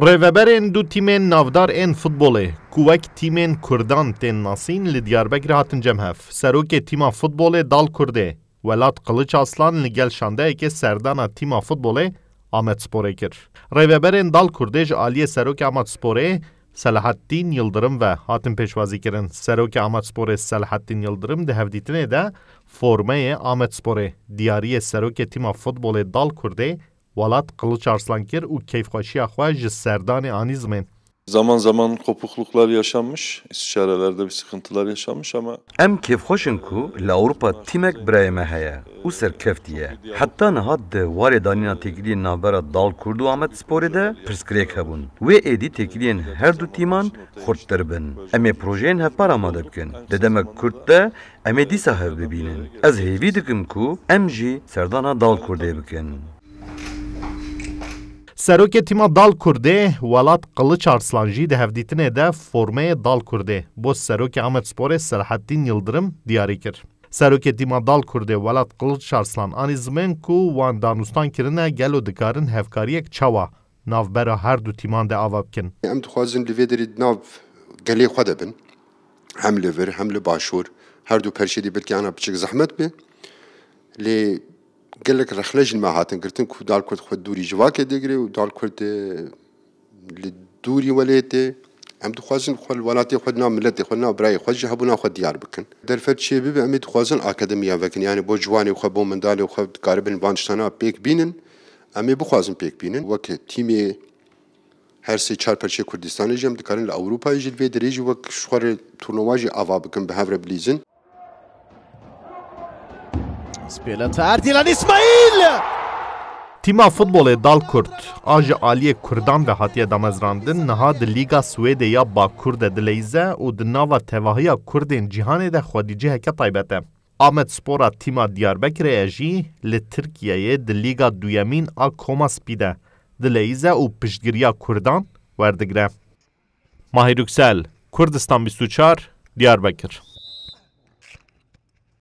Rêveberên du tîmên navdar ên futbolê ku wek tîmên Kurdan tên nasîn li Diyarbekirê hatin cemhev. Serokê tîma futbolê Dal Kurdê Welat Qiliç Aslan li gel şandeyekê serdana tîma futbolê Amedsporê kir. Rêveberên Dal Kurdê ji aliyê serokê Amedsporê Selahattin Yıldırım ve hatin pêşwazîkirin. Serokê Amedsporê Selahattin Yıldırım di hevdîtinê de formeyê Amedsporê diyariyê serokê tîma futbolê Dal Kurdê Welat Qiliç Arslan kir û keyfxweşiya xwe ji serdanê anî zimên. Zaman zaman kopukluklar yaşanmış, istişarelerde bir sıkıntılar yaşanmış ama Em kêfxweşin ku li Ewropa tîmek birayê me heye û serkeftiye. Heta niha di warê danîna têkiliyên navbera Dal Kurd û Amedsporê de pirsgirêk hebûn. Wê êdî têkiliyên her du tîman xurttir bin. Em ê projeyên hevpar amade bikin. Di demek Kurd de em ê dîsa hev bibînin. Ez hêvî dikim ku em jî serdana Dal Kurdê bikin. Serokê tîma Dal Kurdê Welat Qiliç Arslan jî di hevdîtinê de formeyê Dal Kurdê bo serokê Amedsporê Selahattin Yıldırım diyarî kir. Serokê tîma Dal Kurdê Welat Qiliç Arslan anî zimên ku wan danûstan kirine gelo dikarin hevkariyek çawa navbera her du tîman de ava bikin. Em dixwazin li vê derê nav gelê xwe de bin. Hem li vir hem li başûr her du perşedî belkî ana biçik zehmet be. Lê gelek rexle jin me hatin girtin ku Dal Kurd xwe dûrî ji vakê digire û Dal Kurd li dûrî welê tê em dixwazin xwe li welatê xwe nav milletê xwe nav birayê xwe ji hebûna xwe diyar bikin. Derfet çê bibe em ê dixwazin akademiya vekin yani bo ciwanê xwe bo mindalê xwe dikaribin van tiştana pêk bînin em ê bixwazin pêk bînin wek tîmê her sê çar perçê Kurdistanê jî em dikarin li Ewropayê jî li vê derê jî wek xwarê turnuva jî ava bikin bi hev re bilîzin. Spelar till Dilan Ismail! Tîma futbolê Dal Kurd a ji aliyê Kurdan ve hatiye damezrandin niha di Lîga Swêdê ya Bakur de dileyze û di nava tevahiya Kurdên cîhanê de xwedîceheke taybet e. Amedspora tîma Diyarbekirê jî li Tirkiyeyê di Lîga Duyemîn a Komaspî de dileyze û piştgiriya Kurdan werdigire. Mahir Yüksel, Kurdistan 24, Diyarbekir.